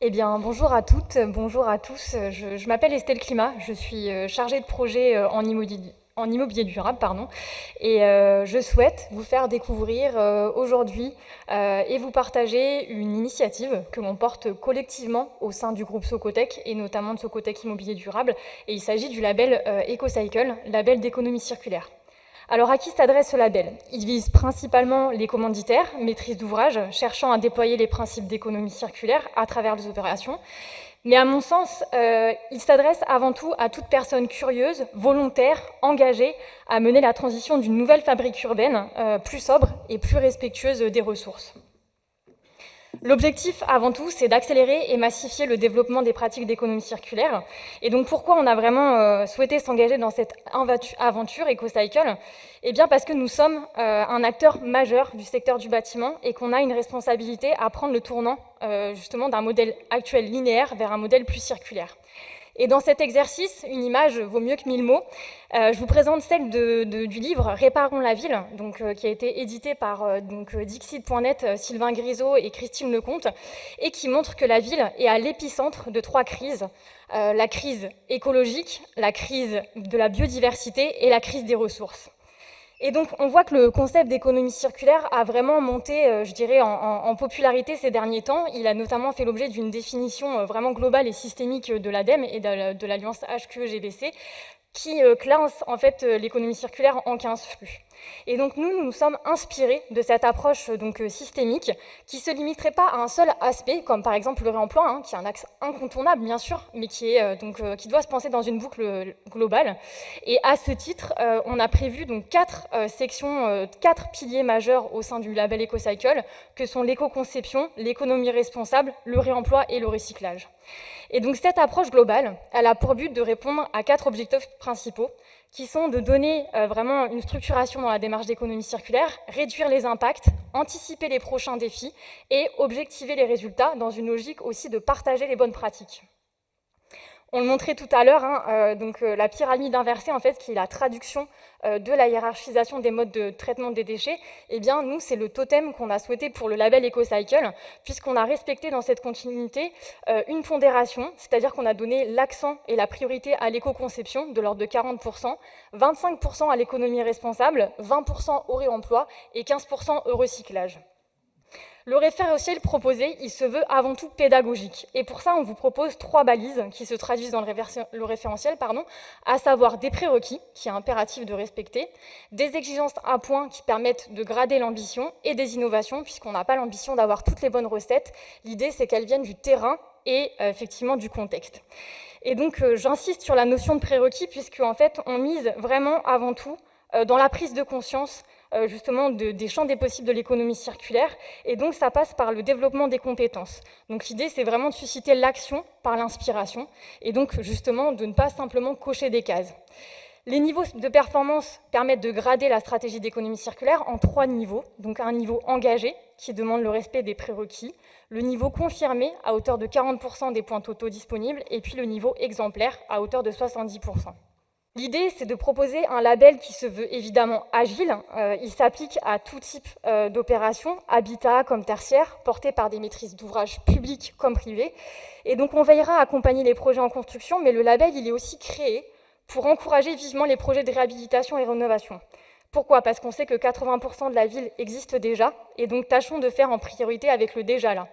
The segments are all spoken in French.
Eh bien, bonjour à toutes, bonjour à tous. Je m'appelle Estelle Climat, je suis chargée de projet en immobilier durable, et je souhaite vous faire découvrir aujourd'hui et vous partager une initiative que l'on porte collectivement au sein du groupe Socotec et notamment de Socotec Immobilier Durable. Et il s'agit du label EcoCycle, label d'économie circulaire. Alors à qui s'adresse ce label? Il vise principalement les commanditaires, maîtrises d'ouvrage, cherchant à déployer les principes d'économie circulaire à travers les opérations. Mais à mon sens, il s'adresse avant tout à toute personne curieuse, volontaire, engagée à mener la transition d'une nouvelle fabrique urbaine plus sobre et plus respectueuse des ressources. L'objectif, avant tout, c'est d'accélérer et massifier le développement des pratiques d'économie circulaire. Et donc, pourquoi on a vraiment souhaité s'engager dans cette aventure EcoCycle? Eh bien, parce que nous sommes un acteur majeur du secteur du bâtiment et qu'on a une responsabilité à prendre le tournant, justement, d'un modèle actuel linéaire vers un modèle plus circulaire. Et dans cet exercice, une image vaut mieux que 1000 mots. Je vous présente celle du livre « Réparons la ville », qui a été édité par Dixit.net, Sylvain Grisot et Christine Lecomte, et qui montre que la ville est à l'épicentre de 3 crises. La crise écologique, la crise de la biodiversité et la crise des ressources. Et donc, on voit que le concept d'économie circulaire a vraiment monté, je dirais, en popularité ces derniers temps. Il a notamment fait l'objet d'une définition vraiment globale et systémique de l'ADEME et de l'Alliance HQE-GBC, qui classe en fait l'économie circulaire en 15 flux. Et donc nous nous sommes inspirés de cette approche systémique qui ne se limiterait pas à un seul aspect, comme par exemple le réemploi, qui est un axe incontournable bien sûr, mais qui doit se penser dans une boucle globale. Et à ce titre, on a prévu 4 sections, 4 piliers majeurs au sein du label EcoCycle, que sont l'éco-conception, l'économie responsable, le réemploi et le recyclage. Et donc cette approche globale, elle a pour but de répondre à 4 objectifs principaux, qui sont de donner vraiment une structuration dans la démarche d'économie circulaire, réduire les impacts, anticiper les prochains défis et objectiver les résultats dans une logique aussi de partager les bonnes pratiques. On le montrait tout à l'heure, la pyramide inversée, en fait, qui est la traduction de la hiérarchisation des modes de traitement des déchets. Eh bien, nous, c'est le totem qu'on a souhaité pour le label EcoCycle, puisqu'on a respecté dans cette continuité une pondération, c'est-à-dire qu'on a donné l'accent et la priorité à l'éco-conception de l'ordre de 40%, 25% à l'économie responsable, 20% au réemploi et 15% au recyclage. Le référentiel proposé, il se veut avant tout pédagogique. Et pour ça, on vous propose 3 balises qui se traduisent dans le référentiel, à savoir des prérequis, qui est impératif de respecter, des exigences à points qui permettent de grader l'ambition, et des innovations, puisqu'on n'a pas l'ambition d'avoir toutes les bonnes recettes. L'idée, c'est qu'elles viennent du terrain et effectivement du contexte. Et donc, j'insiste sur la notion de prérequis, puisque en fait, on mise vraiment avant tout dans la prise de conscience justement des champs des possibles de l'économie circulaire, et donc ça passe par le développement des compétences. Donc l'idée, c'est vraiment de susciter l'action par l'inspiration, et donc justement de ne pas simplement cocher des cases. Les niveaux de performance permettent de grader la stratégie d'économie circulaire en 3 niveaux. Donc un niveau engagé, qui demande le respect des prérequis, le niveau confirmé, à hauteur de 40% des points totaux disponibles, et puis le niveau exemplaire, à hauteur de 70%. L'idée, c'est de proposer un label qui se veut évidemment agile. Il s'applique à tout type d'opérations, habitat comme tertiaire, portées par des maîtrises d'ouvrage publiques comme privées. Et donc, on veillera à accompagner les projets en construction, mais le label, il est aussi créé pour encourager vivement les projets de réhabilitation et rénovation. Pourquoi? Parce qu'on sait que 80% de la ville existe déjà, et donc tâchons de faire en priorité avec le déjà là.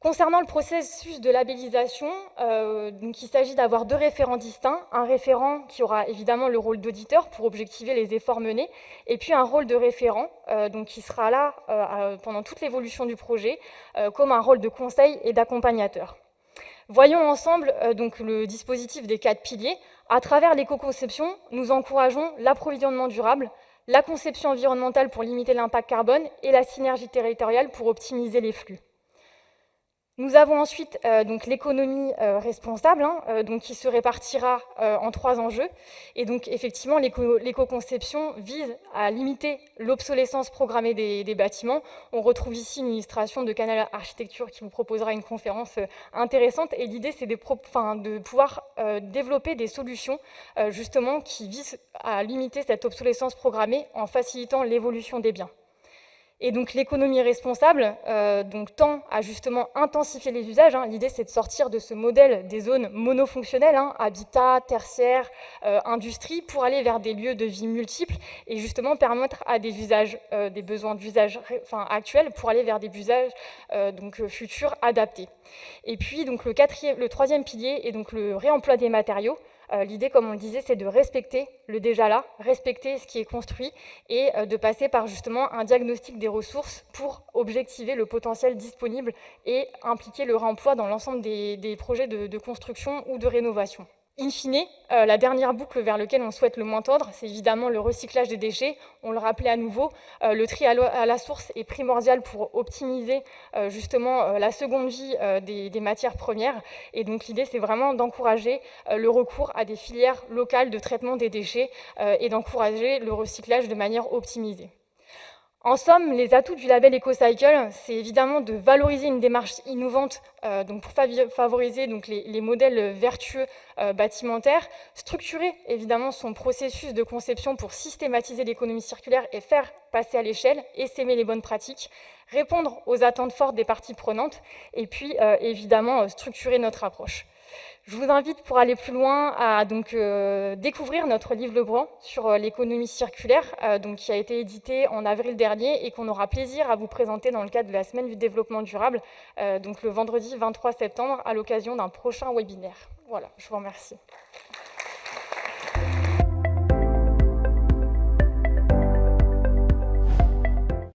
Concernant le processus de labellisation, il s'agit d'avoir 2 référents distincts, un référent qui aura évidemment le rôle d'auditeur pour objectiver les efforts menés, et puis un rôle de référent qui sera là pendant toute l'évolution du projet, comme un rôle de conseil et d'accompagnateur. Voyons ensemble le dispositif des 4 piliers. À travers l'éco-conception, nous encourageons l'approvisionnement durable, la conception environnementale pour limiter l'impact carbone et la synergie territoriale pour optimiser les flux. Nous avons ensuite donc l'économie responsable, donc qui se répartira en 3 enjeux. Et donc effectivement, l'éco-conception vise à limiter l'obsolescence programmée des bâtiments. On retrouve ici une illustration de Canal Architecture qui vous proposera une conférence intéressante. Et l'idée, c'est de pouvoir développer des solutions justement qui visent à limiter cette obsolescence programmée en facilitant l'évolution des biens. Et donc l'économie responsable donc, tend à justement intensifier les usages. L'idée, c'est de sortir de ce modèle des zones monofonctionnelles, habitat, tertiaire, industrie, pour aller vers des lieux de vie multiples et justement permettre à des usages, des besoins d'usage actuels pour aller vers des usages donc, futurs adaptés. Et puis donc, le troisième pilier est donc le réemploi des matériaux. L'idée, comme on le disait, c'est de respecter le déjà là, respecter ce qui est construit et de passer par justement un diagnostic des ressources pour objectiver le potentiel disponible et impliquer le réemploi dans l'ensemble des projets de construction ou de rénovation. In fine, la dernière boucle vers laquelle on souhaite le moins tendre, c'est évidemment le recyclage des déchets. On le rappelait à nouveau, le tri à la source est primordial pour optimiser justement la seconde vie des matières premières. Et donc l'idée, c'est vraiment d'encourager le recours à des filières locales de traitement des déchets et d'encourager le recyclage de manière optimisée. En somme, les atouts du label EcoCycle, c'est évidemment de valoriser une démarche innovante donc pour favoriser donc les modèles vertueux bâtimentaires, structurer évidemment son processus de conception pour systématiser l'économie circulaire et faire passer à l'échelle et s'aimer les bonnes pratiques, répondre aux attentes fortes des parties prenantes et puis évidemment structurer notre approche. Je vous invite, pour aller plus loin, à donc, découvrir notre livre blanc sur l'économie circulaire, donc, qui a été édité en avril dernier et qu'on aura plaisir à vous présenter dans le cadre de la Semaine du développement durable, donc le vendredi 23 septembre, à l'occasion d'un prochain webinaire. Voilà, je vous remercie.